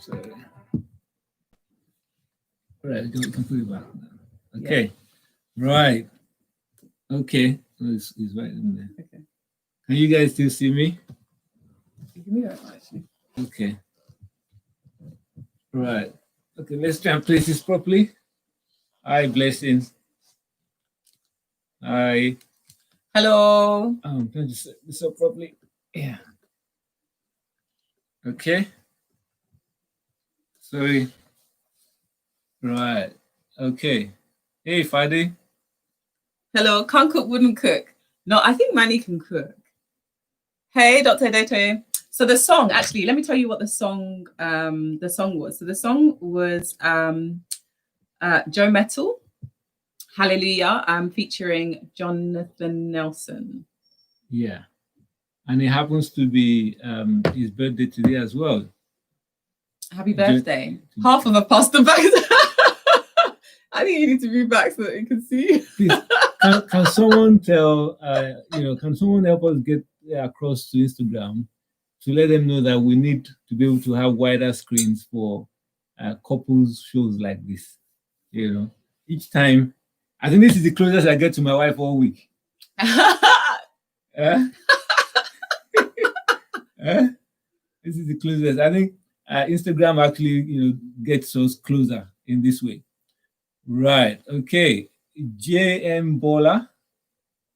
Sorry. All right, we can put it back now. Okay. Yeah. Right. Okay. So it's right in there. Okay. Can you guys still see me? You can hear it actually. Okay. Right. Okay, let's try and place this properly. Hi, blessings. Hi. Hello. I'm trying to set this up properly. Yeah. Okay. Sorry. Right. Okay. Hey, Fadi. Hello. Can't cook, wouldn't cook. No, I think Manny can cook. Hey, Dr. Dete. So the song, actually, let me tell you what the song was. So the song was Joe Metal, Hallelujah, featuring Jonathan Nelson. Yeah. And it happens to be his birthday today as well. Happy birthday. Half of a pasta bag. I think you need to be back so that you can see. Please, can someone tell, can someone help us get across to Instagram to let them know that we need to be able to have wider screens for couples shows like this? You know, each time, I think this is the closest I get to my wife all week. This is the closest. I think Instagram actually, gets us closer in this way. Right. Okay. JM Bola.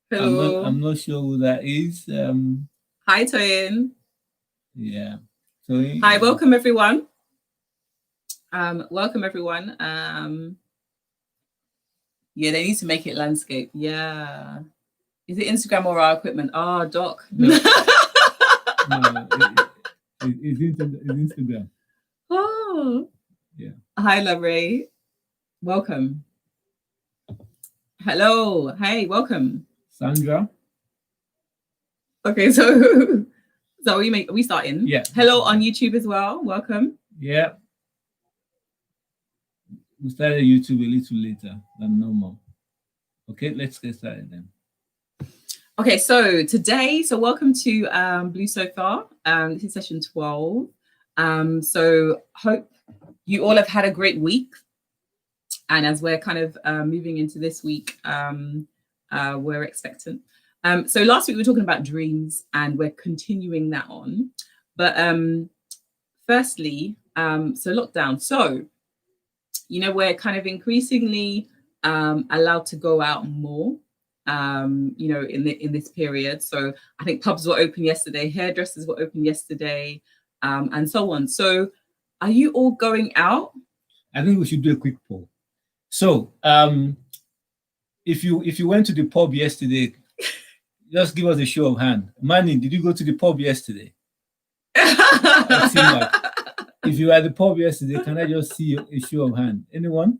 Hello. I'm not sure who that is. Hi, Toyin. Yeah. Toyin. Hi, welcome everyone. Welcome everyone. Yeah, they need to make it landscape. Yeah. Is it Instagram or our equipment? Doc. No. It's Instagram. Oh. Yeah. Hi, Labray. Welcome. Hello. Hey, welcome. Sandra. Okay, so we starting? Yeah. Hello on YouTube as well. Welcome. Yeah. We started YouTube a little later than normal. Okay, let's get started then. Okay, so today, welcome to Blue Sofa. This is session 12. So hope you all have had a great week. And as we're kind of moving into this week, we're expectant. So last week we were talking about dreams and we're continuing that on. But firstly, so lockdown. So, we're kind of increasingly allowed to go out more, in this period. So I think pubs were open yesterday, hairdressers were open yesterday, and so on. So are you all going out? I think we should do a quick poll. So if you went to the pub yesterday, just give us a show of hand. Manny, did you go to the pub yesterday? If you were at the pub yesterday, can I just see a show of hand? Anyone?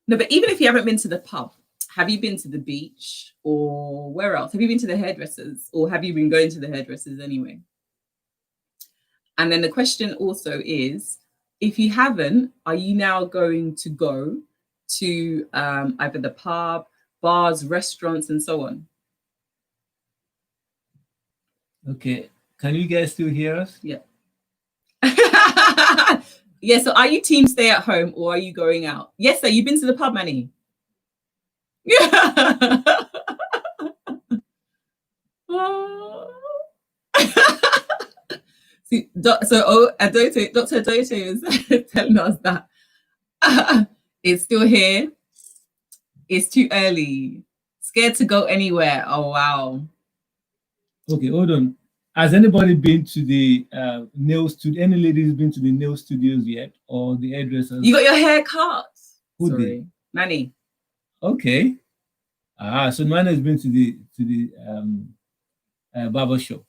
No, but even if you haven't been to the pub, have you been to the beach or where else? Have you been to the hairdressers or have you been going to the hairdressers anyway? And then the question also is, if you haven't, are you now going to go to either the pub, bars, restaurants, and so on? Okay. Can you guys still hear us? Yeah. Yeah, so are you team stay at home or are you going out? Yes, sir. You've been to the pub, Manny? Yeah. See, Dr. Adote is telling us that it's still here. It's too early. Scared to go anywhere. Oh, wow. Okay, hold on. Has anybody been to the nail studio? Any ladies been to the nail studios yet, or the hairdressers? You got your hair cut? Who Sorry, did? Manny. Okay. So Manny has been to the barber shop.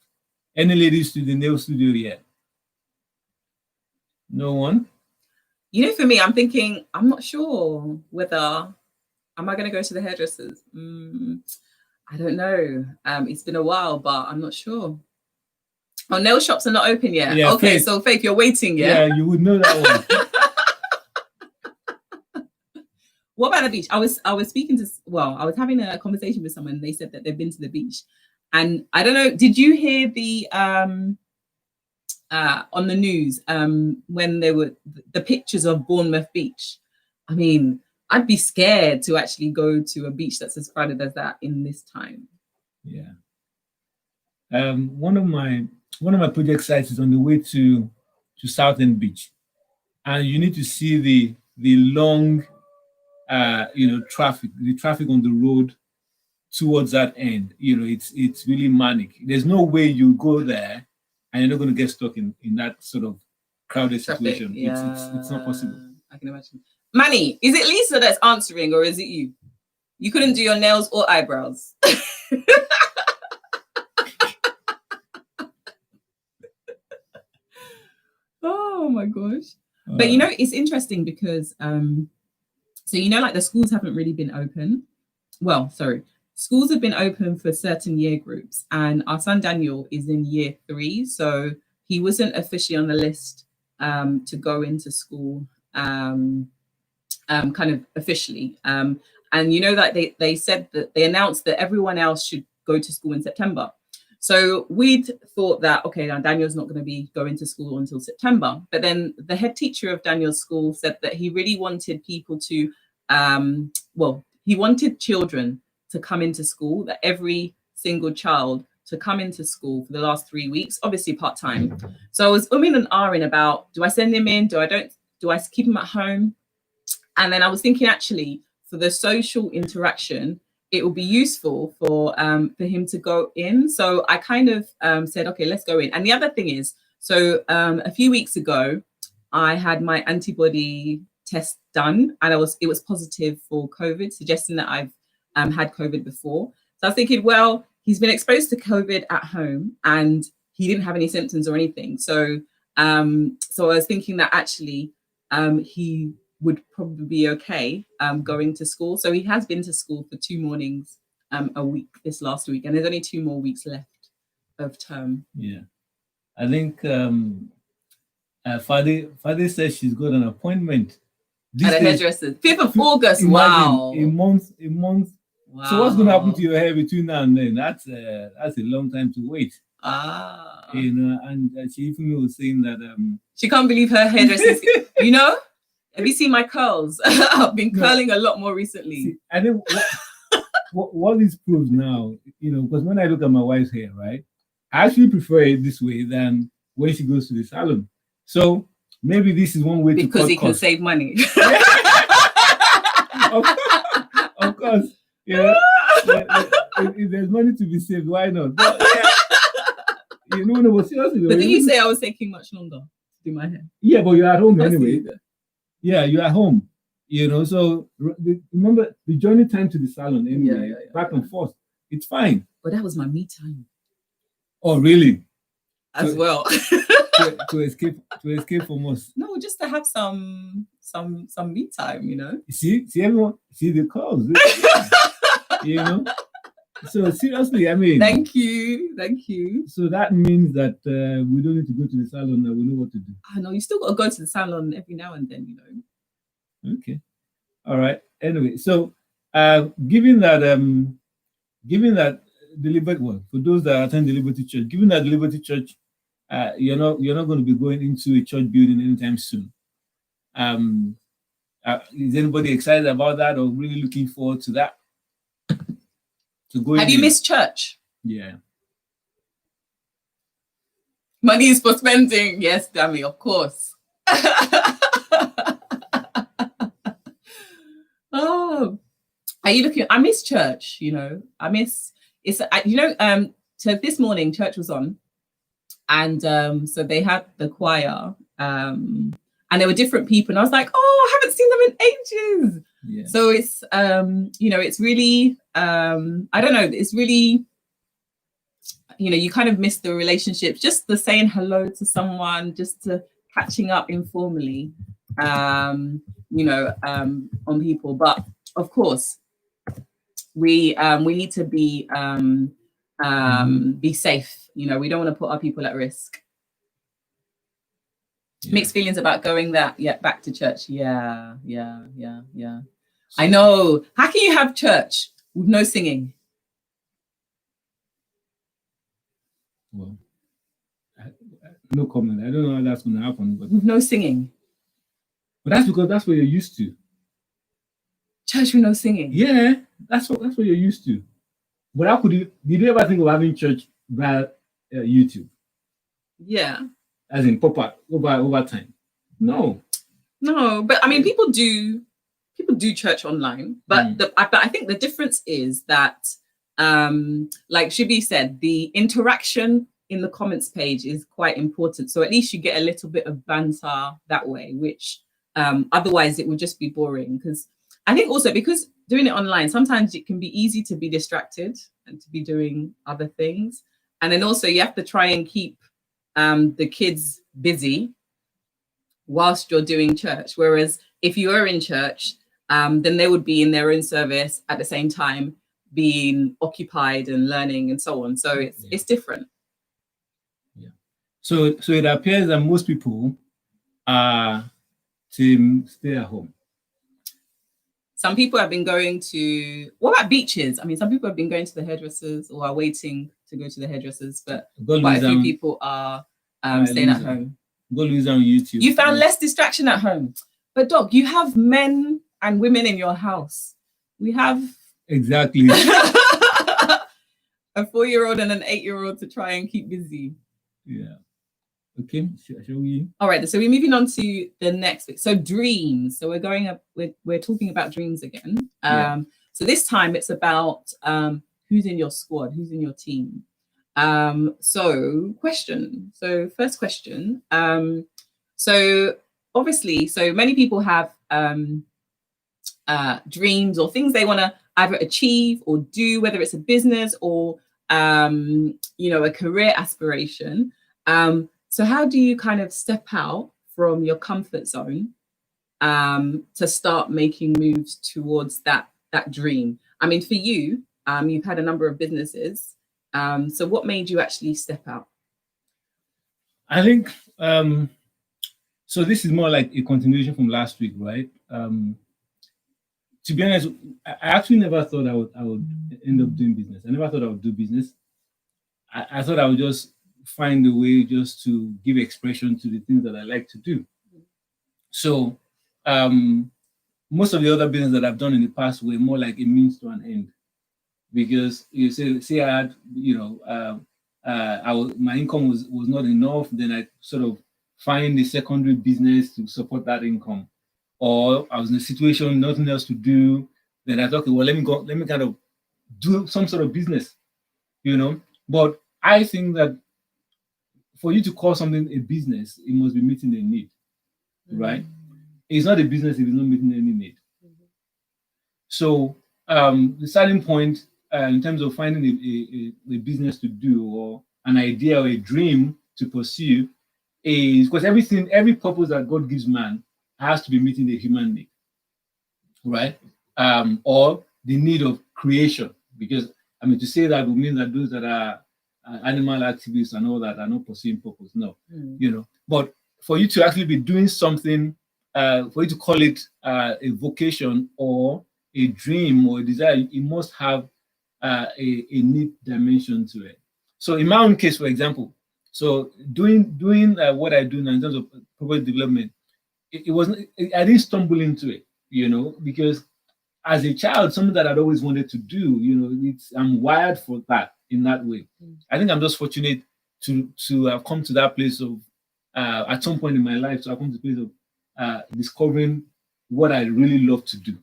Any ladies to the nail studio yet? No one. For me, I'm thinking. I'm not sure whether am I going to go to the hairdressers. I don't know. It's been a while, but I'm not sure. Oh, nail shops are not open yet. Yeah, okay, Faith. So Faith, you're waiting, yeah? Yeah, you would know that one. What about the beach? I was having a conversation with someone. They said that they've been to the beach, and I don't know. Did you hear the on the news when there were the pictures of Bournemouth Beach. I mean, I'd be scared to actually go to a beach that's as crowded as that in this time. Yeah. One of my project sites is on the way to Southend Beach, and you need to see the long traffic, the traffic on the road towards that end. It's really manic. There's no way you go there and you're not going to get stuck in that sort of crowded situation. Yeah. It's not possible. I can imagine. Manny, is it Lisa that's answering, or is it you? You couldn't do your nails or eyebrows. Oh my gosh. But it's interesting because like the schools haven't really been open. Well, sorry. Schools have been open for certain year groups, and our son Daniel is in year 3, so he wasn't officially on the list to go into school kind of officially. And like they said that they announced that everyone else should go to school in September. So we'd thought that, okay, now Daniel's not going to be going to school until September. But then the head teacher of Daniel's school said that he really wanted people to, he wanted children to come into school, that every single child to come into school for the last 3 weeks, obviously part-time. So I was umming and ahhing about, do I send him in? Do I keep him at home? And then I was thinking, actually, for the social interaction, it will be useful for him to go in. So I kind of said, okay, let's go in. And the other thing is, so a few weeks ago, I had my antibody test done, and it was positive for COVID, suggesting that I've had COVID before. So I was thinking, well, he's been exposed to COVID at home and he didn't have any symptoms or anything. So so I was thinking that actually he would probably be okay going to school. So he has been to school for 2 mornings a week this last week, and there's only 2 more weeks left of term. Yeah, I think Fade says she's got an appointment at a hairdresser, 5th of August. Wow, a month. Wow. So what's going to happen to your hair between now and then? That's a long time to wait. And she even was saying that she can't believe her hairdressers. Have you seen my curls? I've been curling a lot more recently. See, I think what this proves now, because when I look at my wife's hair, right, I actually prefer it this way than when she goes to the salon. So maybe this is one way to cut because it can save money. Of course, if there's money to be saved, why not? But, but seriously, but didn't you say I was taking much longer to do my hair? Yeah, but you're at home anyway. Yeah, you're at home, so remember the journey time to the salon anyway, back and forth. It's fine. But that was my me time. Oh, really? Well. to escape from us. No, just to have some me time, See everyone, see the calls. So seriously, I mean. Thank you. So that means that we don't need to go to the salon now. We know what to do. I know you still got to go to the salon every now and then, Okay. All right. Anyway, so given that the Liberty, well, for those that attend the Liberty Church, given that the Liberty Church, you're not going to be going into a church building anytime soon. Is anybody excited about that or really looking forward to that? Have you missed church? Yeah. Money is for spending. Yes, Dami, of course. Oh, are you looking? I miss church. I miss it's. So this morning church was on, and so they had the choir, and there were different people, and I was like, oh, I haven't seen them in ages. Yeah. So it's it's really I don't know, it's really you kind of miss the relationships, just the saying hello to someone, just to catching up informally on people. But of course we need to be safe. We don't want to put our people at risk. Yeah. Mixed feelings about going back to church. Yeah. I know. How can you have church with no singing? Well, no comment. I don't know how that's going to happen, but With no singing. that's because that's what you're used to. Church with no singing. Yeah, that's what you're used to. But how could you? Did you ever think of having church via YouTube, Yeah. as in proper over time? No. No, but I mean, people do church online, but Mm. but I think the difference is that, like Shibi said, the interaction in the comments page is quite important. So at least you get a little bit of banter that way, which otherwise it would just be boring. Because I think also because doing it online, sometimes it can be easy to be distracted and to be doing other things, and then also you have to try and keep the kids busy whilst you're doing church. Whereas if you are in church, then they would be in their own service at the same time, being occupied and learning and so on. So it's different. Yeah. So it appears that most people are to stay at home. Some people have been going to, what about beaches? I mean, some people have been going to the hairdressers or are waiting to go to the hairdressers, but quite a few people are staying at home. Go lose on YouTube. You found less distraction at home. But Doc, you have men and women in your house. We have exactly a 4-year-old and an 8-year-old to try and keep busy. Yeah. Okay. Shall we? All right. So we're moving on to the next bit. So dreams. So we're going up. We're talking about dreams again. So this time it's about who's in your squad, who's in your team. So first question. So obviously, so many people have dreams or things they want to either achieve or do, whether it's a business or a career aspiration. So how do you kind of step out from your comfort zone to start making moves towards that dream? I mean, for you, you've had a number of businesses. So what made you actually step out? I think so this is more like a continuation from last week, right? To be honest, I actually never thought I would end up doing business. I never thought I would do business. I thought I would just find a way just to give expression to the things that I like to do. So most of the other business that I've done in the past were more like a means to an end. Because you say I had, my income was not enough, then I sort of find a secondary business to support that income. Or I was in a situation, nothing else to do, then I thought, okay, well, let me kind of do some sort of business, But I think that for you to call something a business, it must be meeting a need, right? It's not a business if it's not meeting any need. So the starting point in terms of finding a business to do or an idea or a dream to pursue is because every purpose that God gives man has to be meeting the human need, right? Or the need of creation. Because to say that would mean that those that are animal activists and all that are not pursuing purpose. No, But for you to actually be doing something, for you to call it a vocation or a dream or a desire, you must have a need dimension to it. So in my own case, for example, so doing what I do now in terms of property development, it wasn't. I didn't stumble into it, because as a child, something that I'd always wanted to do, I'm wired for that in that way. I think I'm just fortunate to have come to that place of at some point in my life, so I've come to the place of discovering what I really love to do.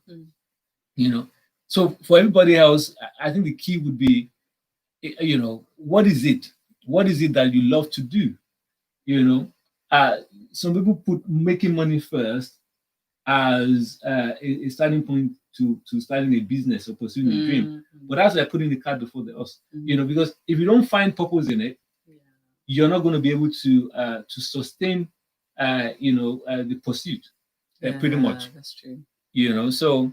So for everybody else, I think the key would be, what is it? What is it that you love to do? Some people put making money first as a starting point to starting a business or pursuing a dream. But that's like putting the cart before the horse, because if you don't find purpose in it, you're not going to be able to sustain, the pursuit. Pretty much. That's true. So,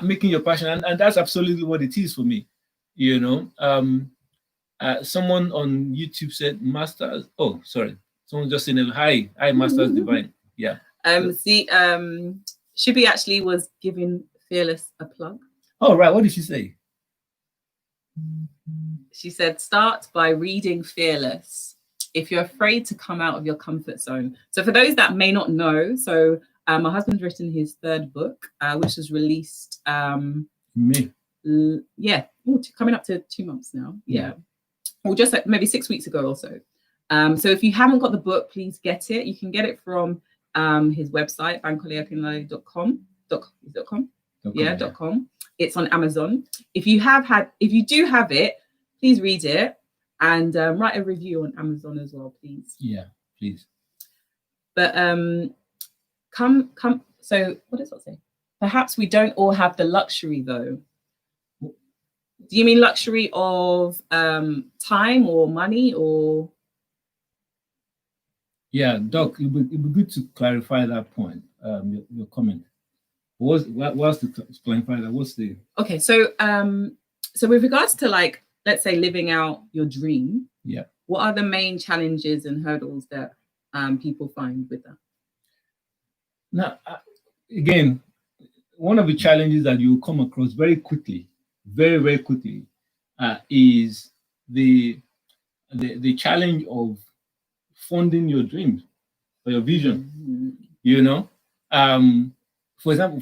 making your passion, and that's absolutely what it is for me. Someone on YouTube said, "Masters." Oh, sorry. Someone just saying, "Hi, Masters Divine." Yeah. Shibi actually was giving Fearless a plug. Oh, right. What did she say? She said, start by reading Fearless if you're afraid to come out of your comfort zone. So for those that may not know, so my husband's written his third book, which was released Me. coming up to 2 months now. Yeah. Or just like maybe 6 weeks ago or so. So if you haven't got the book, please get it. You can get it from his website, bankoleakinlale.com. .com. It's on Amazon. If you do have it, please read it and write a review on Amazon as well, please. Yeah, please. But so what does that say? Perhaps we don't all have the luxury though. Do you mean luxury of time or money or? Yeah, Doc, it'd be good to clarify that point, your comment. What's to clarify that? What's the... Okay, so with regards to, like, let's say living out your dream, yeah, what are the main challenges and hurdles that people find with that? Now, again, one of the challenges that you come across very quickly, very, very quickly, is the challenge of funding your dreams or your vision. Mm-hmm. You know, for example,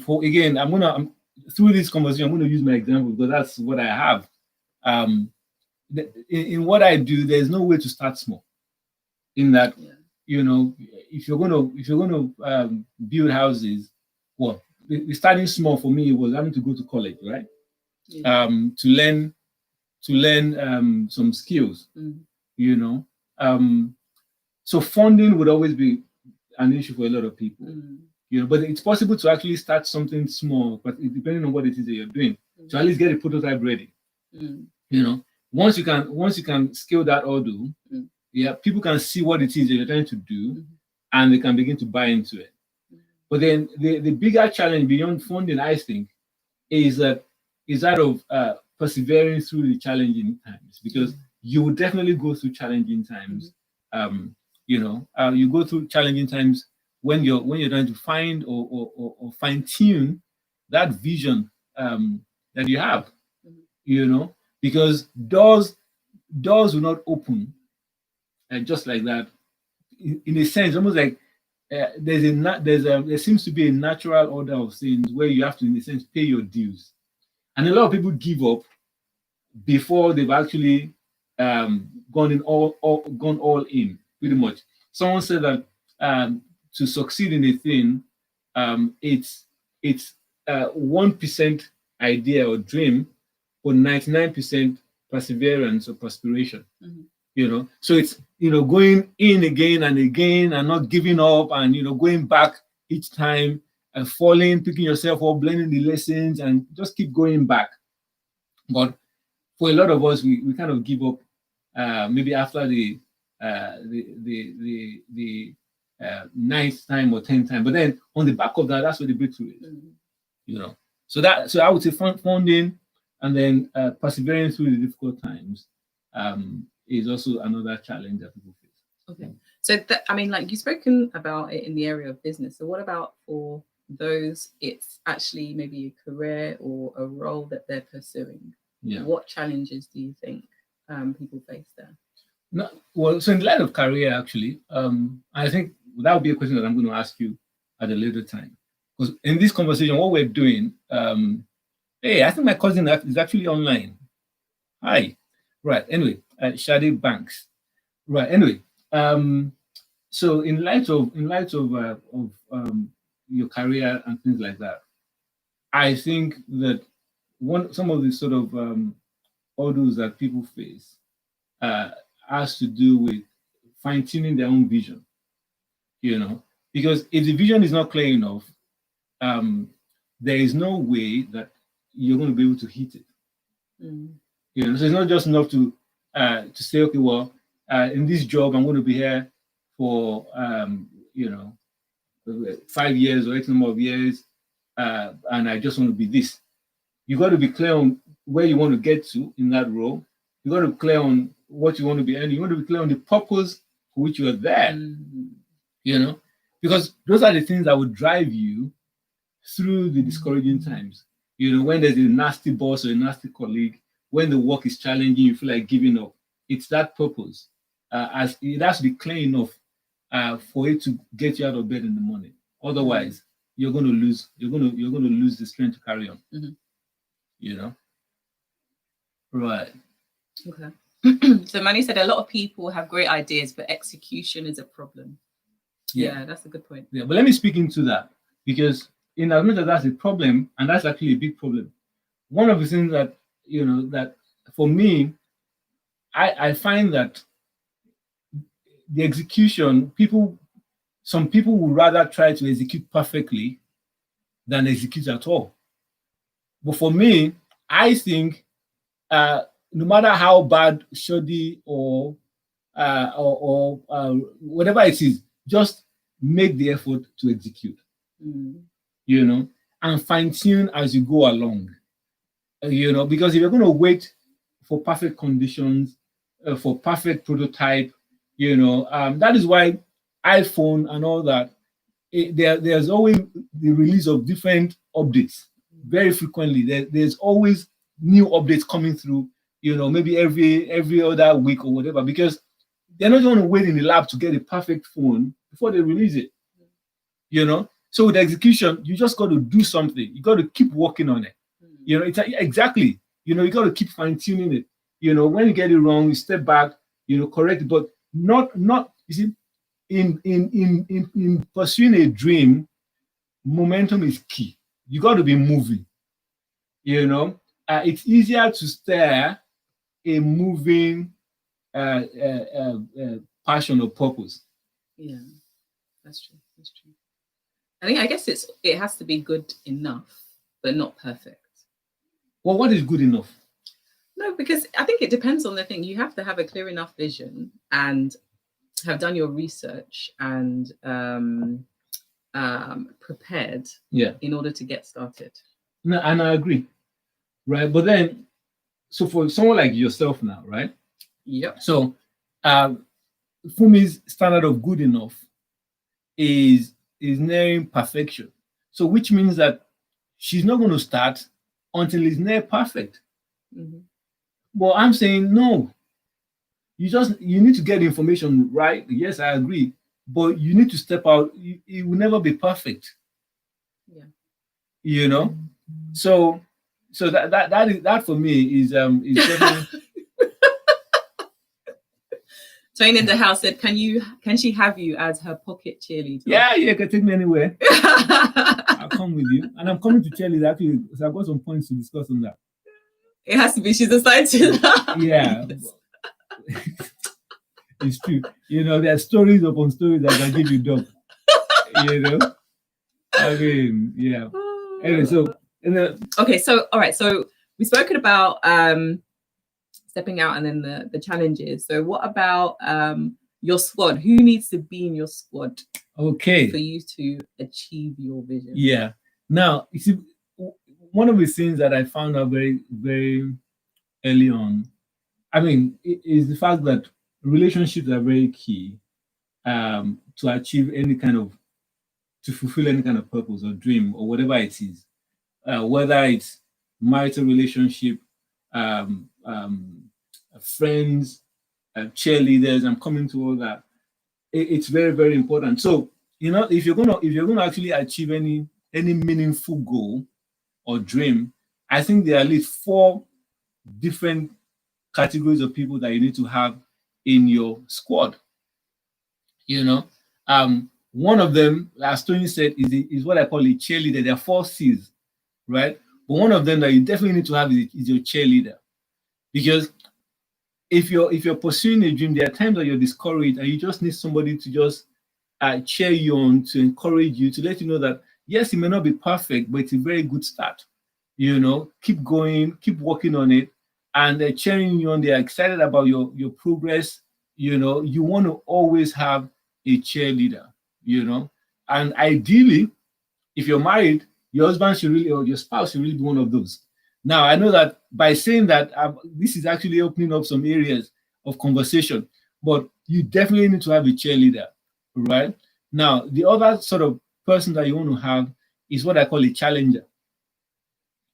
through this conversation, I'm going to use my example because that's what I have. In what I do, there's no way to start small. In that, you know, if you're going to build houses, well, the starting small for me was having to go to college, right? Yeah. To learn some skills. You know, so funding would always be an issue for a lot of people. You know, but it's possible to actually start something small, but depending on what it is that you're doing, to at least get a prototype ready. You know, once you can scale that order, yeah, people can see what it is that you're trying to do, and they can begin to buy into it. But then the bigger challenge beyond funding, I think, is that of persevering through the challenging times, because you will definitely go through challenging times. You know, you go through challenging times when you're trying to find or fine tune that vision that you have. You know, because doors will not open just like that. In a sense, almost like there seems to be a natural order of things where you have to, in a sense, pay your dues, and a lot of people give up before they've actually gone all in. Pretty much, someone said that to succeed in a thing, it's 1% idea or dream, or 99% perseverance or perspiration. You know, so it's, you know, going in again and again and not giving up, and, you know, going back each time and falling, picking yourself up, learning the lessons, and just keep going back. But for a lot of us, we kind of give up maybe after the ninth time or 10th time. But then on the back of that, that's where the breakthrough is. You know, so I would say funding and then persevering through the difficult times is also another challenge that people face. Okay, so I mean, like, you've spoken about it in the area of business. So what about for those it's actually maybe a career or a role that they're pursuing? Yeah. What challenges do you think people face there? No, well, so in light of career, actually, I think that would be a question that I'm going to ask you at a later time. Because in this conversation, what we're doing, hey, I think my cousin is actually online. Hi. Right. Anyway, Shadi Banks. Right. Anyway, so in light of your career and things like that, I think that some of the sort of hurdles that people face has to do with fine-tuning their own vision. You know, because if the vision is not clear enough, there is no way that you're going to be able to hit it. You know, so it's not just enough to say, okay, well, in this job, I'm going to be here for 5 years or X number of years, and I just want to be this. You got to be clear on where you want to get to in that role. You got to be clear on what you want to be, and you want to be clear on the purpose for which you are there. You know, because those are the things that will drive you through the discouraging times. You know, when there's a nasty boss or a nasty colleague, when the work is challenging, you feel like giving up. It's that purpose. As it has to be clear enough for it to get you out of bed in the morning. Otherwise, you're going to lose. You're going to lose the strength to carry on. You know. Right. Okay. So Manu said a lot of people have great ideas, but execution is a problem. Yeah, that's a good point. Yeah, but let me speak into that, because in as much as that's a problem, and that's actually a big problem, one of the things that, you know, that for me, I find that the execution, some people would rather try to execute perfectly than execute at all. But for me, I think no matter how bad, shoddy, or whatever it is, just make the effort to execute. You know, and fine tune as you go along. You know, because if you're going to wait for perfect conditions, for perfect prototype, you know, that is why iPhone and all that, there's always the release of different updates very frequently. There's always new updates coming through, you know, maybe every other week or whatever, because they're not going to wait in the lab to get a perfect phone before they release it, you know. So with execution, you just got to do something. You got to keep working on it. You know, it's exactly, you know, you got to keep fine tuning it. You know, when you get it wrong, you step back, you know, correct it, but not, you see, in pursuing a dream, momentum is key. You got to be moving. You know, it's easier to steer a moving passion or purpose. Yeah, that's true. That's true. I guess it has to be good enough, but not perfect. Well, what is good enough? No, because I think it depends on the thing. You have to have a clear enough vision and have done your research and prepared in order to get started. No, and I agree. Right. But then, so for someone like yourself now, right? Yep. So Fumi's standard of good enough is nearing perfection. So which means that she's not going to start until it's near perfect. Well, I'm saying no. You need to get information right. Yes, I agree. But you need to step out. It will never be perfect. Yeah. You know? So that for me is definitely. Toyin in the house said, can she have you as her pocket cheerleader? Yeah, you can take me anywhere. I'll come with you. And I'm coming to cheerleader actually, because I've got some points to discuss on that. It has to be, she's assigned to that. Yeah. It's true. You know, there are stories upon stories that I give you dog. You know? I mean, yeah. Anyway, so okay, so all right, so we've spoken about stepping out and then the challenges. So what about your squad? Who needs to be in your squad? Okay. For you to achieve your vision? Yeah. Now, you see, one of the things that I found out very, very early on, I mean, is the fact that relationships are very key to achieve to fulfill any kind of purpose or dream or whatever it is. Whether it's marital relationship, friends, cheerleaders, I'm coming to all that. It's very, very important. So, you know, if you're gonna actually achieve any meaningful goal or dream, I think there are at least 4 different categories of people that you need to have in your squad. You know, one of them, as Tony said, is what I call a cheerleader. There are 4 C's, right? But one of them that you definitely need to have is your cheerleader, because if you're pursuing a dream, there are times that you're discouraged, and you just need somebody to just cheer you on, to encourage you, to let you know that yes, it may not be perfect, but it's a very good start. You know, keep going, keep working on it, and they're cheering you on. They're excited about your progress. You know, you want to always have a cheerleader. You know, and ideally, if you're married, your husband should really, or your spouse should really be one of those. Now, I know that by saying that, this is actually opening up some areas of conversation, but you definitely need to have a cheerleader, right? Now, the other sort of person that you want to have is what I call a challenger,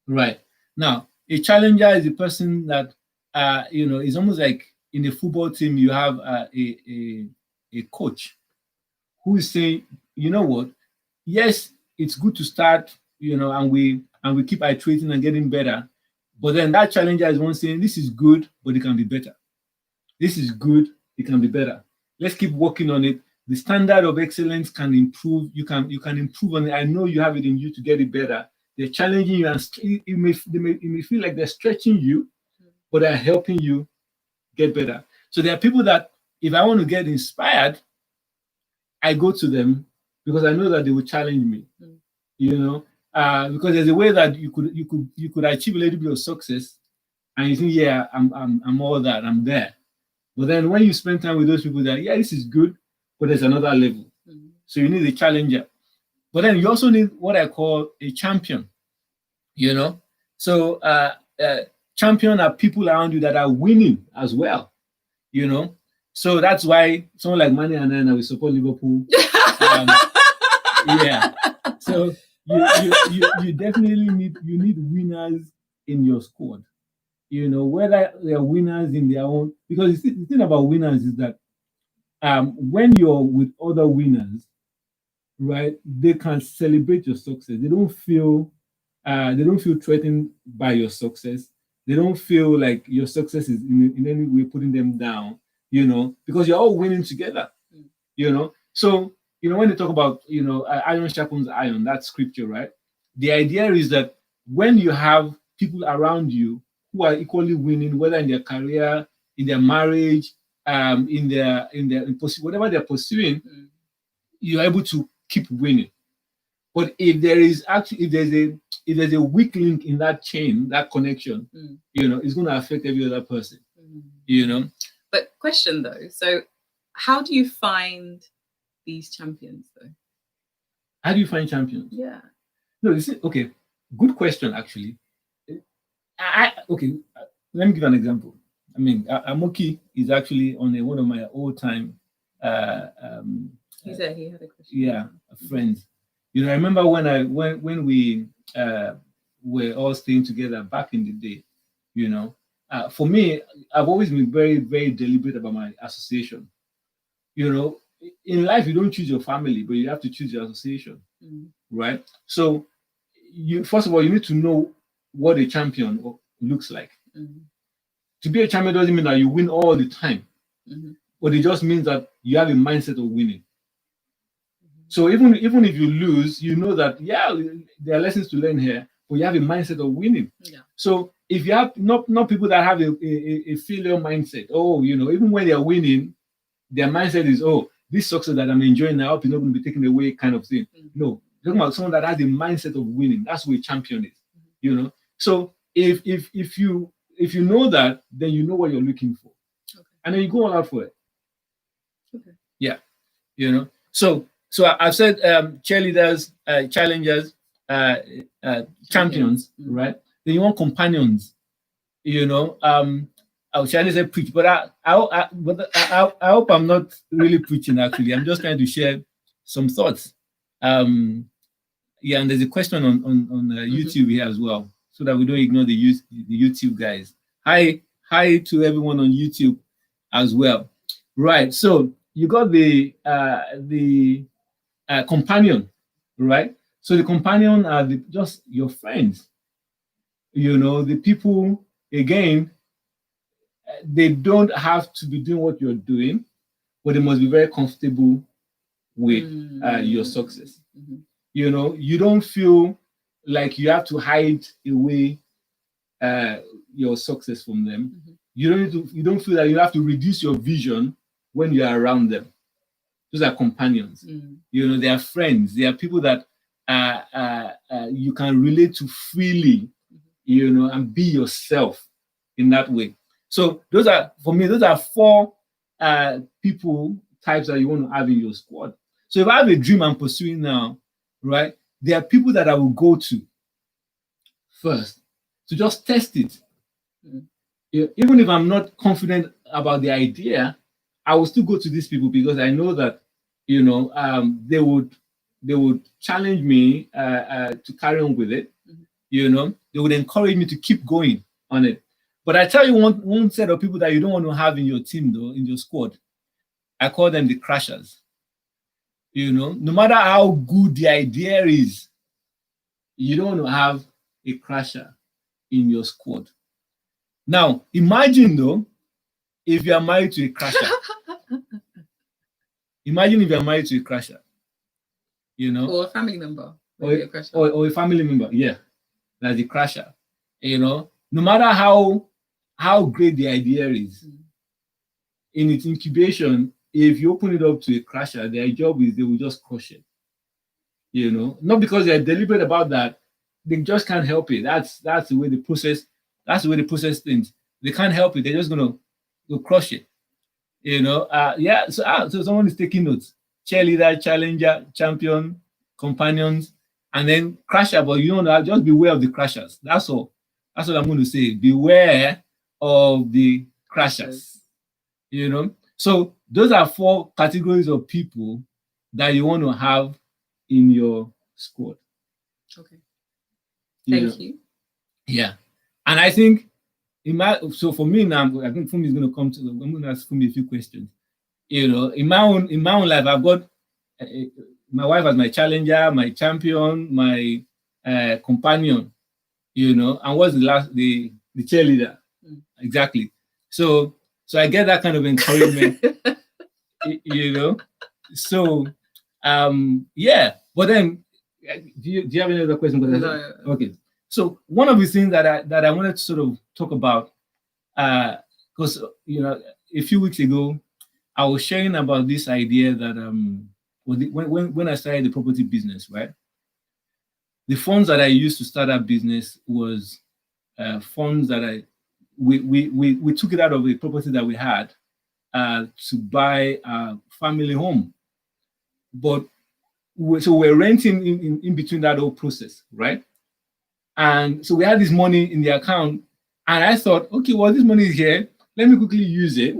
right? Now, A challenger is a person that it's almost like in a football team you have a coach who is saying, you know what, yes, it's good to start, and we keep iterating and getting better. But then that challenger is one saying, this is good, but it can be better. This is good, it can be better. Let's keep working on it. The standard of excellence can improve. You can improve on it. I know you have it in you to get it better. They're challenging you, and it may feel like they're stretching you, but they're helping you get better. So there are people that if I want to get inspired, I go to them because I know that they will challenge me. Because there's a way that you could achieve a little bit of success, and you think, yeah, I'm all that, I'm there. But then when you spend time with those people that, yeah, this is good, but there's another level. So you need a challenger. But then you also need what I call a champion. So champion are people around you that are winning as well. So that's why someone like Manny and I will support Liverpool. Yeah. So you definitely need winners in your squad. Whether they are winners in their own, because the thing about winners is that when you're with other winners, right, they can celebrate your success. They don't feel threatened by your success. They don't feel like your success is in any way putting them down, because you're all winning together, So, when they talk about, iron sharpens iron, that's scripture, right? The idea is that when you have people around you who are equally winning, whether in their career, in their marriage, whatever they're pursuing, you're able to keep winning. But if there's a weak link in that chain, that connection, it's going to affect every other person. But question though, so how do you find these champions though? How do you find champions? Yeah. No, okay. Good question, actually. Let me give an example. I mean, Amoki is actually on one of my all-time. He said he had a question. Yeah, friends. I remember when we were all staying together back in the day. For me, I've always been very, very deliberate about my association. In life, you don't choose your family, but you have to choose your association, right? So, first of all, you need to know what a champion looks like. To be a champion doesn't mean that you win all the time, but it just means that you have a mindset of winning. So even if you lose, you know that, yeah, there are lessons to learn here, but you have a mindset of winning. Yeah. So if you have not people that have a failure mindset, even when they're winning, their mindset is, this success that I'm enjoying now is not going to be taken away, kind of thing. No, talking about someone that has the mindset of winning. That's what a champion is. So if you know that, then you know what you're looking for, and then you go all out for it. Okay. Yeah, So I've said cheerleaders, challengers, champions, right? Then you want companions. I was trying to say preach, but I hope I'm not really preaching. Actually, I'm just trying to share some thoughts. And there's a question on YouTube here as well, so that we don't ignore the YouTube guys. Hi to everyone on YouTube as well. Right. So you got the companion, right? So the companion are just your friends. The people, again, they don't have to be doing what you're doing, but they must be very comfortable with your success. You don't feel like you have to hide away your success from them. You don't feel that you have to reduce your vision when you are around them. Those are companions. They are friends. They are people that you can relate to freely, and be yourself in that way. So those are 4 people types that you want to have in your squad. So if I have a dream I'm pursuing now, right, there are people that I will go to first to just test it. Even if I'm not confident about the idea, I will still go to these people because I know that they would challenge me to carry on with it. you know, they would encourage me to keep going on it. But I tell you one set of people that you don't want to have in your team, though, in your squad. I call them the crashers. You know, no matter how good the idea is, you don't want to have a crasher in your squad. Now, imagine though, if you are married to a crasher. Imagine if you are married to a crasher. You know, or a family member, or a family member, yeah, that's the crasher. You know, no matter how great the idea is, in its incubation, if you open it up to a crasher, their job is they will just crush it. You know, not because they're deliberate about that, they just can't help it. That's the way they process. That's the way they process things. They can't help it. They're just gonna crush it. You know, yeah. So someone is taking notes. Cheerleader, challenger, champion, companions, and then crasher. But you know, just beware of the crashers. That's all. That's what I'm going to say. Beware of the crashers. You know. So those are 4 categories of people that you want to have in your squad. Okay. Thank you. Yeah, and I think so for me now, I think Fumi is going to come to. I'm going to ask Fumi a few questions. You know, in my own life, I've got my wife as my challenger, my champion, my companion. You know, and what's the cheerleader? Exactly. So I get that kind of encouragement. You know, so yeah. But then, do you have any other questions? No. Okay. So one of the things that I wanted to sort of talk about, because you know, a few weeks ago, I was sharing about this idea that when I started the property business, right? The funds that I used to start that business was funds that we took it out of the property that we had to buy a family home, but we're renting in between that whole process, right? And so we had this money in the account, and I thought, okay, well, this money is here. Let me quickly use it.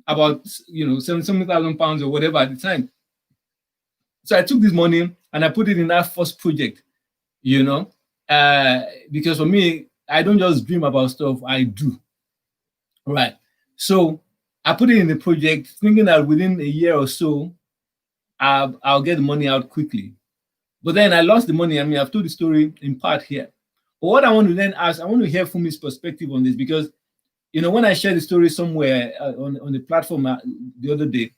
About 70,000 pounds or whatever at the time. So I took this money and I put it in that first project, you know, because for me, I don't just dream about stuff, I do. Right. So I put it in the project, thinking that within a year or so, I'll get the money out quickly. But then I lost the money. I mean, I've told the story in part here. But what I want to then ask, I want to hear Fumi's perspective on this, because you know, when I shared the story somewhere on the platform the other day,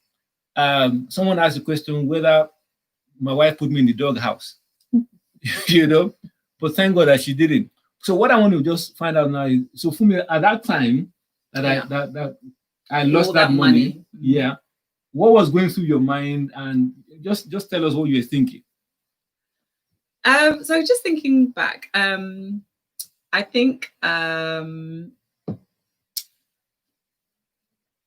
someone asked the question whether my wife put me in the doghouse, you know, but thank God that she didn't. So what I want to just find out now is, so for me at that time that I lost that money, yeah, what was going through your mind, and just tell us what you were thinking. So just thinking back, I think.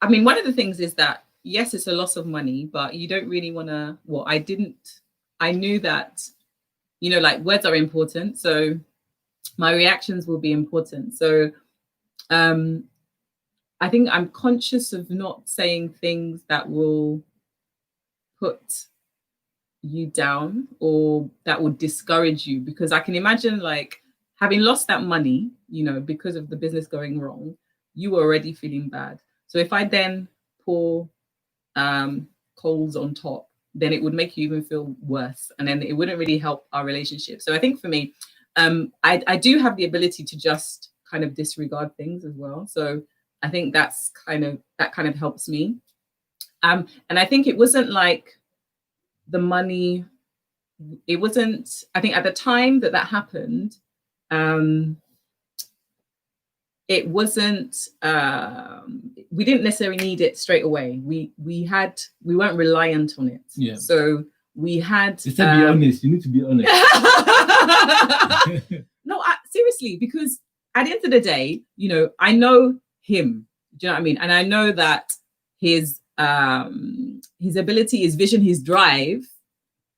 I mean, one of the things is that, yes, it's a loss of money, but you don't really want to, well, I knew that, you know, like words are important. So my reactions will be important. So I think I'm conscious of not saying things that will put you down or that would discourage you, because I can imagine like having lost that money, you know, because of the business going wrong, you were already feeling bad. So if I then pour coals on top, then it would make you even feel worse, and then it wouldn't really help our relationship. So I think for me, I do have the ability to just kind of disregard things as well. So I think that kind of helps me. And I think it wasn't like the money. It wasn't. I think at the time that happened, it wasn't. We didn't necessarily need it straight away. We weren't reliant on it. Yeah. So we had. You said be honest. You need to be honest. No, seriously, because at the end of the day, you know, I know him. Do you know what I mean? And I know that his ability, his vision, his drive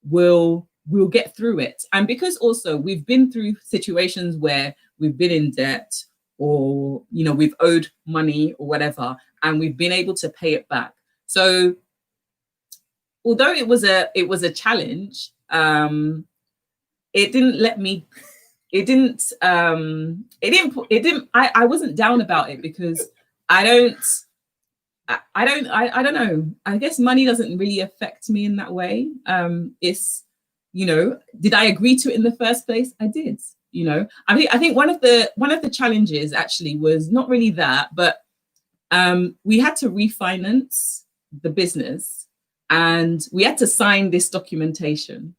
will get through it. And because also we've been through situations where we've been in debt, or, you know, we've owed money or whatever, and we've been able to pay it back. So although it was a challenge, it didn't let me it didn't I wasn't down about it because I don't know. I guess money doesn't really affect me in that way. It's, did I agree to it in the first place? I did. I think one of the challenges actually was not really that, but we had to refinance the business and we had to sign this documentation.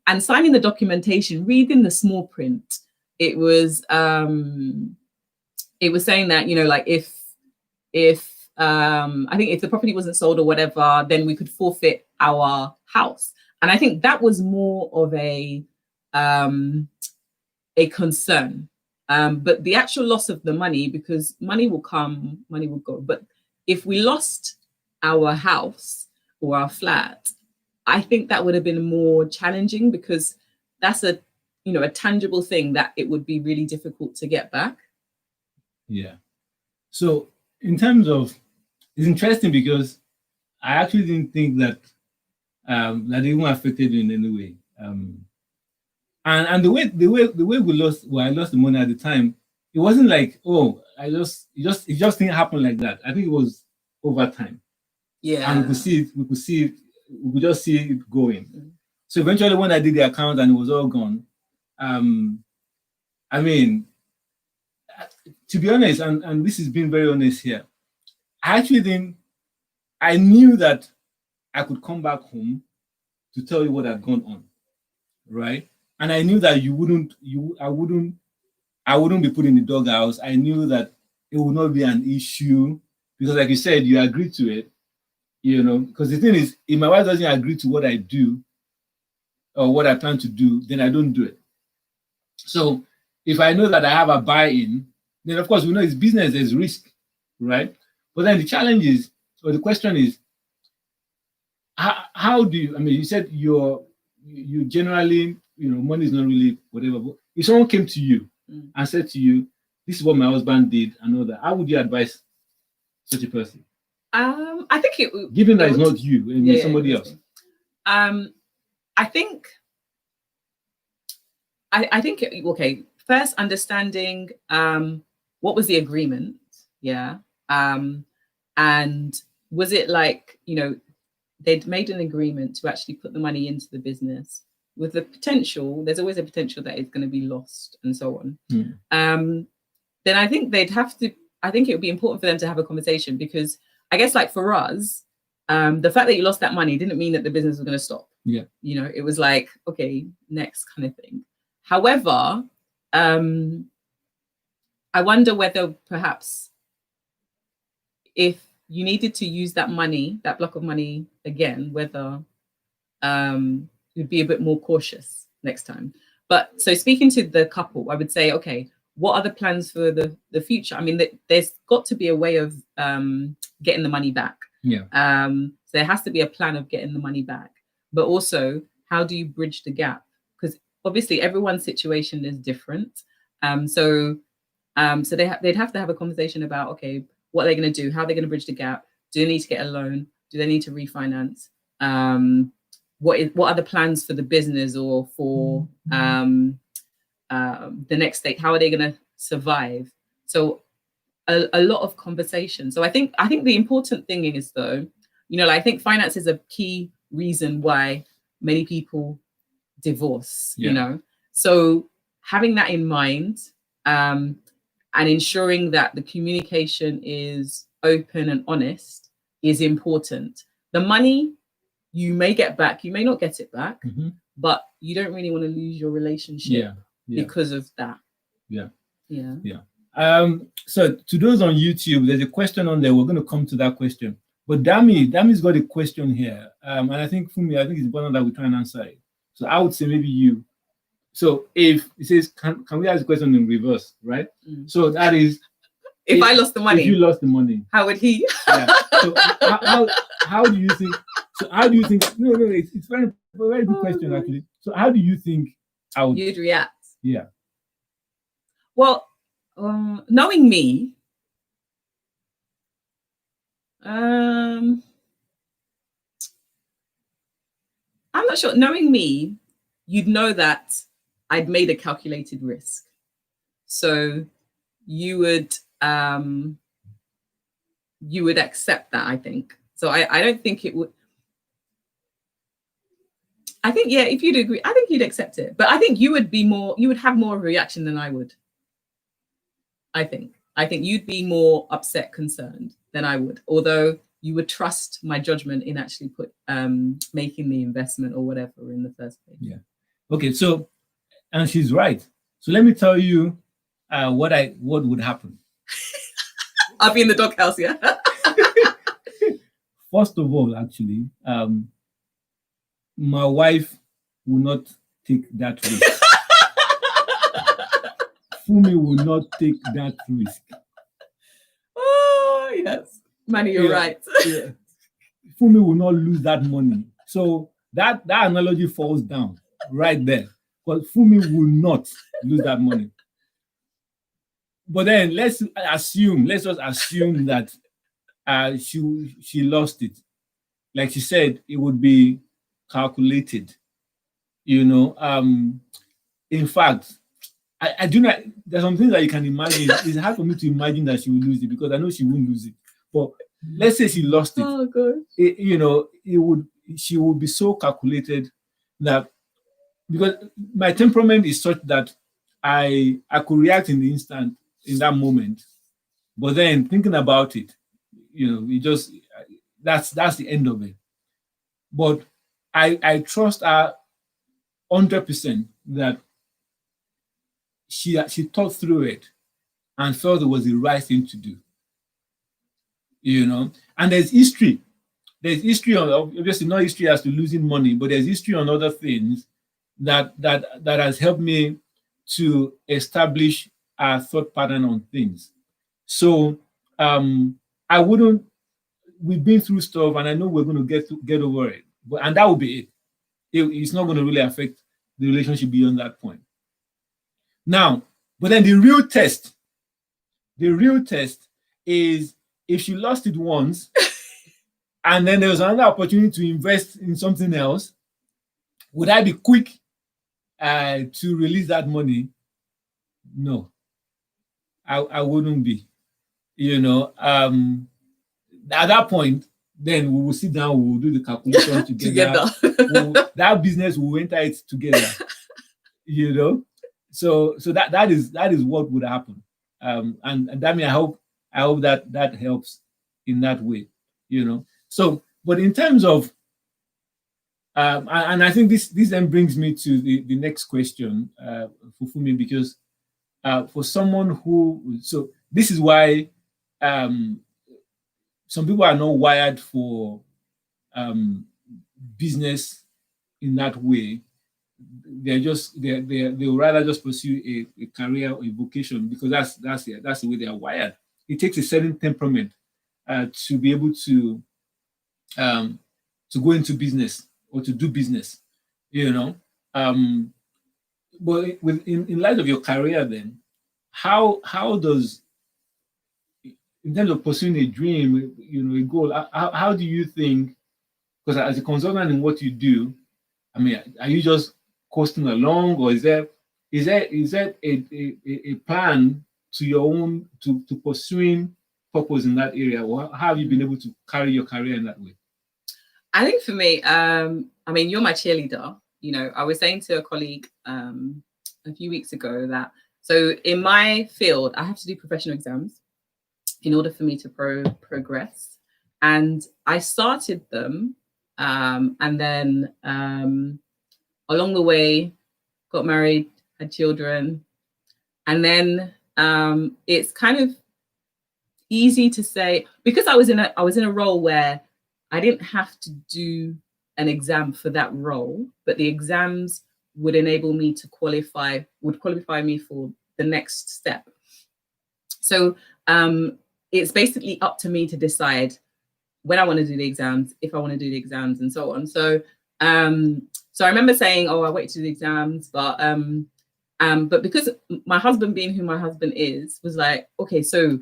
And signing the documentation, reading the small print, it was saying that, like if I think if the property wasn't sold or whatever, then we could forfeit our house. And I think that was more of a concern. But the actual loss of the money, because money will come, money will go. But if we lost our house or our flat, I think that would have been more challenging because that's a tangible thing that it would be really difficult to get back. Yeah. So in terms of, it's interesting because I actually didn't think that that even affected you in any way. And the way I lost the money at the time, it wasn't like, oh, it just didn't happen like that. I think it was over time. Yeah. And we could just see it going. Mm-hmm. So eventually when I did the account and it was all gone, I mean, to be honest, and this is being very honest here, I knew that I could come back home to tell you what had gone on, right? And I knew that I wouldn't be put in the doghouse. I knew that it would not be an issue because, like you said, you agreed to it, because the thing is, if my wife doesn't agree to what I do or what I plan to do, then I don't do it. So if I know that I have a buy-in, then of course we know it's business, there's risk, right? But then the challenge is, or the question is, how do you, you said you generally, money is not really whatever, but if someone came to you and said to you, this is what my husband did and all that, how would you advise such a person? I think it would, given that it's not you, somebody else. I think, okay, first understanding what was the agreement, and was it like, they'd made an agreement to actually put the money into the business with the potential, there's always a potential that it's going to be lost and so on. Then I think I think it would be important for them to have a conversation because I guess like for us, the fact that you lost that money didn't mean that the business was going to stop. Yeah. It was like, okay, next kind of thing. However, I wonder whether perhaps if you needed to use that money, that block of money again, whether you'd be a bit more cautious next time. But so speaking to the couple, I would say, okay, what are the plans for the future? I mean, there's got to be a way of getting the money back. Yeah. So there has to be a plan of getting the money back. But also, how do you bridge the gap? Because obviously everyone's situation is different. So they'd have to have a conversation about, okay, what are they going to do? How are they going to bridge the gap? Do they need to get a loan? Do they need to refinance? What are the plans for the business or for the next state? How are they going to survive? So a lot of conversation. So I think the important thing is though, I think finance is a key reason why many people divorce. So having that in mind, and ensuring that the communication is open and honest is important. The money you may get back, you may not get it back, but you don't really want to lose your relationship because of that. Yeah. So to those on YouTube, there's a question on there. We're going to come to that question. But Dami's got a question here. And I think for me, I think it's important that we try and answer it. So I would say maybe you. So if it says, can we ask the question in reverse, right? So that is, if I lost the money, if you lost the money, how would he? Yeah. So how do you think? So how do you think? No, it's very good question actually. So how do you think you'd react? Yeah. Well, knowing me, I'm not sure. Knowing me, you'd know that I'd made a calculated risk. So you would accept that, I think. So I don't think it would. I think, yeah, if you'd agree, I think you'd accept it. But I think you would have more of a reaction than I would. I think you'd be more upset, concerned than I would, although you would trust my judgment in actually making the investment or whatever in the first place. Yeah. Okay. So, and she's right. So let me tell you what would happen. I'll be in the doghouse, yeah. First of all, actually, my wife will not take that risk. Funmi will not take that risk. Oh, yes. Manny, you're right. Yeah. Funmi will not lose that money. So that analogy falls down right there. Because Funmi will not lose that money. But then let's just assume that she lost it. Like she said, it would be calculated. In fact, I do not. There's some things that you can imagine. It's hard for me to imagine that she will lose it because I know she won't lose it. But let's say she lost it. Oh God. She would be so calculated that, because my temperament is such that I could react in the instant, in that moment. But then thinking about it, it just that's the end of it. But I trust her 100% that she thought through it and felt it was the right thing to do. And there's history. There's history on, obviously not history as to losing money, but there's history on other things that has helped me to establish a thought pattern on things. So I wouldn't. We've been through stuff, and I know we're going to get over it. And that will be it. It's not going to really affect the relationship beyond that point. Now, but then the real test is if she lost it once, and then there was another opportunity to invest in something else, would I be quick to release that money? No, I wouldn't be. At that point, then we will sit down, we will do the calculation together. That business will enter it together. So that is what would happen. And Dami, I hope that helps in that way. So, but in terms of and I think this then brings me to the next question for Funmi, because for someone so this is why some people are not wired for business in that way. They will rather just pursue a career or a vocation, because that's the way they are wired. It takes a certain temperament to be able to go into business or to do business, but in light of your career, then how does, in terms of pursuing a dream, a goal, how do you think, because as a consultant in what you do, I mean, are you just coasting along, or is there a plan to your own to pursuing purpose in that area? Or how have you been able to carry your career in that way? I think for me, I mean, you're my cheerleader. I was saying to a colleague a few weeks ago that, so in my field, I have to do professional exams in order for me to progress. And I started them, and then along the way, got married, had children. And then it's kind of easy to say, because I was in a role where I didn't have to do an exam for that role, but the exams would enable me to qualify me for the next step. So it's basically up to me to decide when I want to do the exams, if I want to do the exams, and so on. So so I remember saying, I wait to do the exams, but because my husband, being who my husband is, was like, okay, so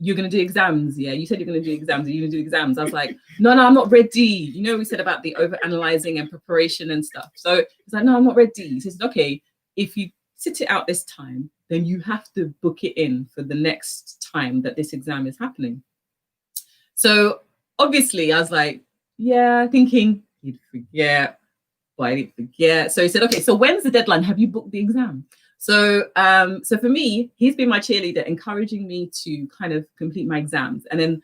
you're going to do exams. Yeah, you said you're going to do exams. Are you going to do exams? I was like, no, I'm not ready. We said about the over-analyzing and preparation and stuff. So he's like, no, I'm not ready. He says, okay, if you sit it out this time, then you have to book it in for the next time that this exam is happening. So obviously I was like, yeah, thinking he'd forget, but I didn't forget. So he said, okay, so when's the deadline? Have you booked the exam? So so for me, he's been my cheerleader, encouraging me to kind of complete my exams. And then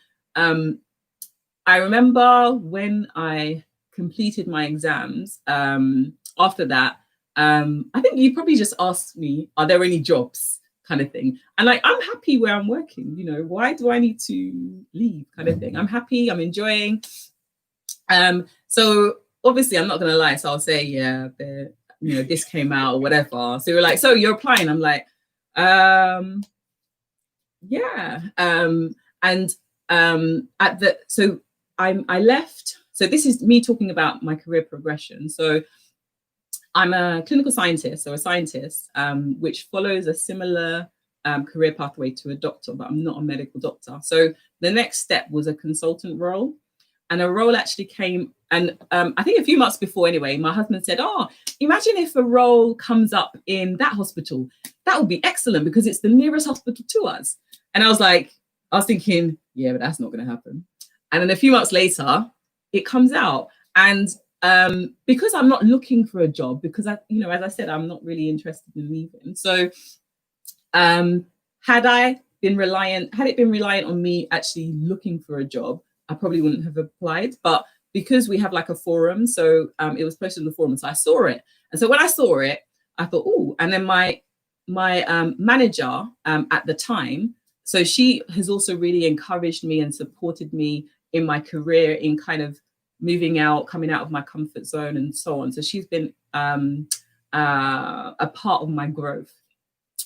I remember when I completed my exams, after that, I think you probably just asked me, are there any jobs, kind of thing. And like, I'm happy where I'm working, you know, why do I need to leave, kind of thing. I'm happy, I'm enjoying. So obviously I'm not gonna lie, so I'll say, yeah, you know, this came out or whatever. So you're like, so you're applying? I'm like, yeah. So I left. So this is me talking about my career progression. So I'm a clinical scientist, so a scientist, which follows a similar career pathway to a doctor, but I'm not a medical doctor. So the next step was a consultant role. And a role actually came, and I think a few months before anyway, my husband said, oh, imagine if a role comes up in that hospital. That would be excellent because it's the nearest hospital to us. And I was thinking, yeah, but that's not going to happen. And then a few months later, it comes out. And because I'm not looking for a job, because I, you know, as I said, I'm not really interested in leaving. So had it been reliant on me actually looking for a job, I probably wouldn't have applied. But because we have like a forum, so it was posted on the forum, so I saw it. And so when I saw it, I thought, oh, and then my manager at the time, so she has also really encouraged me and supported me in my career in kind of moving out, coming out of my comfort zone and so on. So she's been a part of my growth.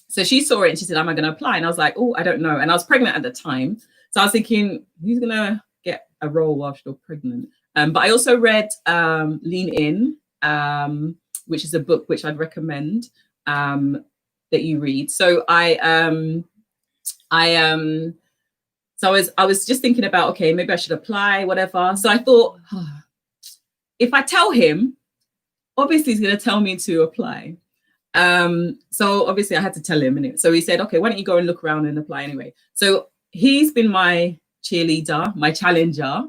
So she saw it and she said, am I going to apply? And I was like, oh, I don't know. And I was pregnant at the time. So I was thinking, who's going to get a role whilst you're pregnant? But I also read Lean In, which is a book which I'd recommend that you read. So I was just thinking about, okay, maybe I should apply, whatever. So I thought, if I tell him, obviously he's going to tell me to apply. So obviously I had to tell him. Anyway. So he said, okay, why don't you go and look around and apply anyway? So he's been my cheerleader, my challenger,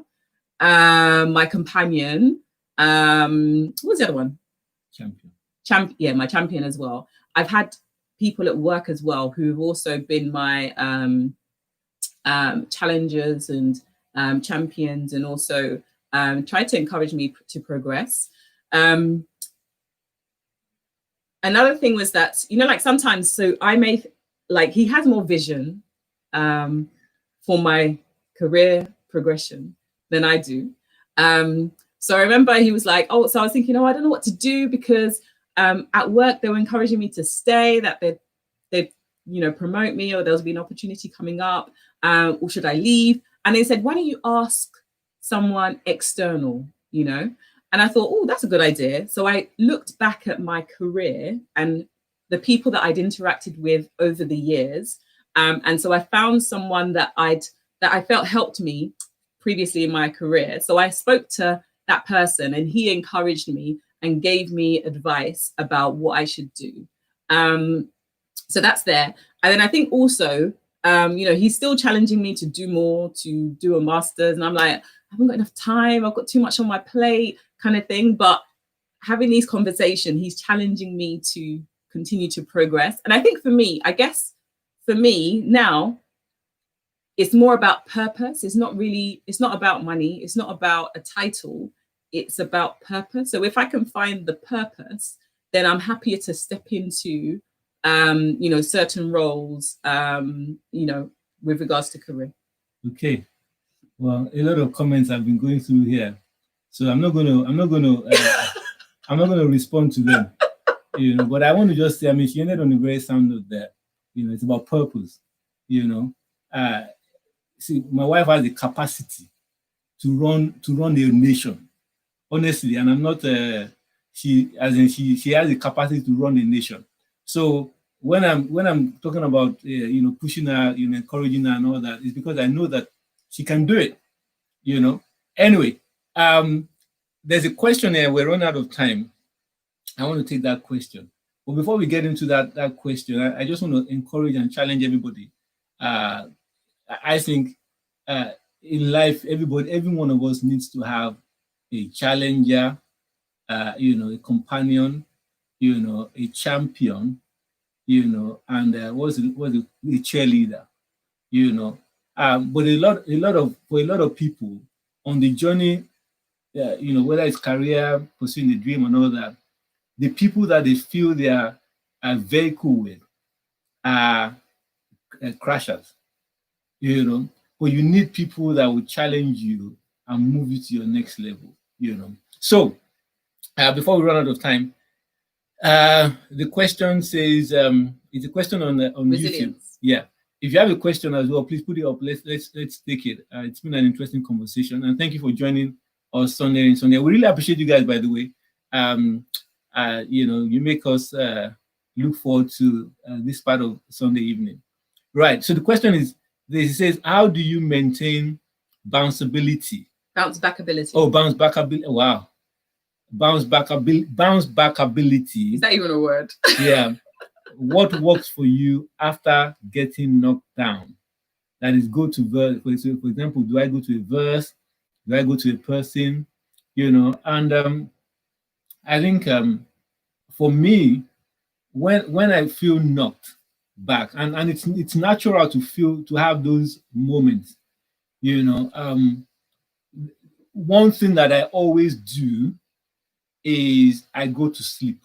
my companion. What was the other one? Champion. Yeah, my champion as well. I've had people at work as well who've also been my challengers and champions, and also tried to encourage me to progress. Another thing was that, you know, like sometimes, so I may, like, he has more vision for my career progression than I do. So I remember he was like, oh, so I was thinking, oh, I don't know what to do, because at work they were encouraging me to stay, that they'd you know, promote me, or there'll be an opportunity coming up, or should I leave? And they said, why don't you ask someone external, you know? And I thought, oh, that's a good idea. So I looked back at my career and the people that I'd interacted with over the years. And so I found someone that I felt helped me previously in my career. So I spoke to that person and he encouraged me and gave me advice about what I should do. So that's there. And then I think also, you know, he's still challenging me to do more, to do a master's. And I'm like, I haven't got enough time. I've got too much on my plate, kind of thing. But having these conversations, he's challenging me to continue to progress. And I think for me, I guess for me now, it's more about purpose. It's not about money. It's not about a title. It's about purpose. So if I can find the purpose, then I'm happier to step into, you know, certain roles, you know, with regards to career. Okay. Well, a lot of comments have been going through here, so I'm not gonna respond to them, you know. But I want to just say, I mean, she ended on a very sound note there. You know, it's about purpose. You know, see, my wife has the capacity to run a nation, honestly, and I'm not. She has the capacity to run a nation. So when I'm talking about you know, pushing her, you know, encouraging her and all that, it's because I know that she can do it, you know. Anyway, there's a question here. We're running out of time. I want to take that question. But before we get into that question, I just want to encourage and challenge everybody. I think in life, every one of us needs to have a challenger, a companion, a champion, and a cheerleader, but for a lot of people on the journey, whether it's career, pursuing a dream and all that, the people that they feel they are a vehicle with are crashers, but you need people that will challenge you and move you to your next level, So before we run out of time, the question says, it's a question on YouTube. Yeah. If you have a question as well, please put it up. Let's take it. It's been an interesting conversation, and thank you for joining us Sunday and Sunday. We really appreciate you guys, by the way. You make us look forward to this part of Sunday evening. Right. So the question is, it says, how do you maintain bounceability? Bounce back ability. Oh, bounce back ability. Wow. Bounce back ability. Is that even a word? Yeah. What works for you after getting knocked down? That is, go to verse. For example, do I go to a verse? Do I go to a person? And I think for me, when I feel knocked back, and it's natural to have those moments, one thing that I always do is I go to sleep.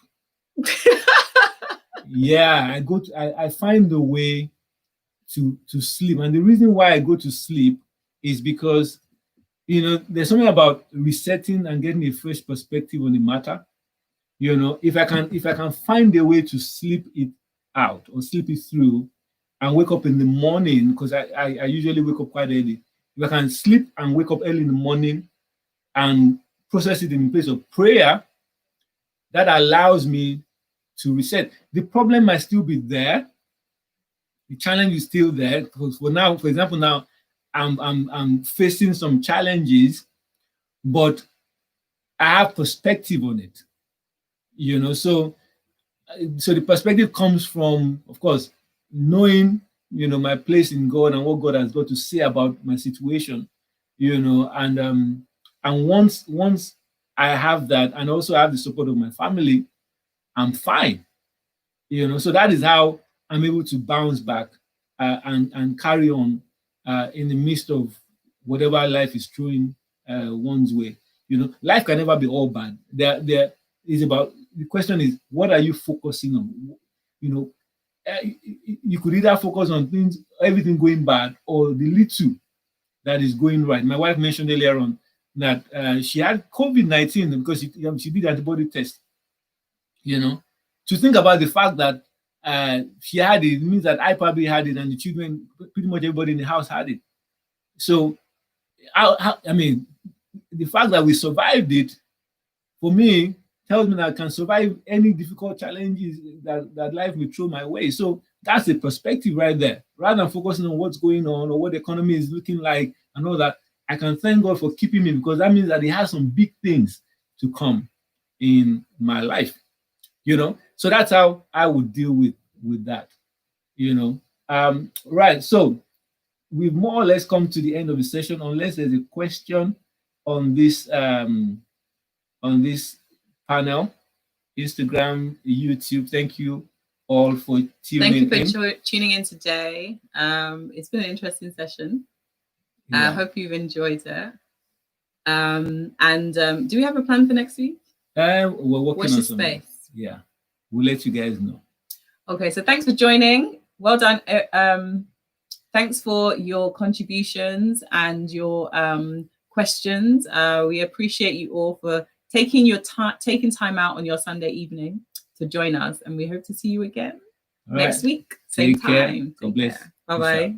Yeah, I find a way to sleep. And the reason why I go to sleep is because, there's something about resetting and getting a fresh perspective on the matter. If I can find a way to sleep it out or sleep it through and wake up in the morning, because I usually wake up quite early. If I can sleep and wake up early in the morning and process it in place of prayer, that allows me to reset. The problem might still be there. The challenge is still there, because for example, now I'm facing some challenges, but I have perspective on it. So the perspective comes from, of course, knowing, my place in God and what God has got to say about my situation, and once I have that, and also have the support of my family, I'm fine. So that is how I'm able to bounce back and carry on in the midst of whatever life is throwing one's way. Life can never be all bad. There is about, the question is, what are you focusing on? You could either focus on everything going bad, or the little that is going right. My wife mentioned earlier on that she had COVID-19 because she did antibody test. To think about the fact that she had it means that I probably had it, and the children, pretty much everybody in the house had it. So, I mean, the fact that we survived it, for me, tells me that I can survive any difficult challenges that life will throw my way. So that's the perspective right there. Rather than focusing on what's going on or what the economy is looking like and all that, I can thank God for keeping me, because that means that He has some big things to come in my life. So that's how I would deal with that. Right. So we've more or less come to the end of the session, unless there's a question on this panel, Instagram, YouTube. Thank you all for tuning in. Thank you for tuning in today. It's been an interesting session. I hope you've enjoyed it. Do we have a plan for next week? We're working Watch on this something. space. Yeah, we'll let you guys know. Okay, so thanks for joining. Well done. Thanks for your contributions and your questions. We appreciate you all for taking time out on your Sunday evening to join us, and we hope to see you again next week, same Take care. time. God bless. Bye bye.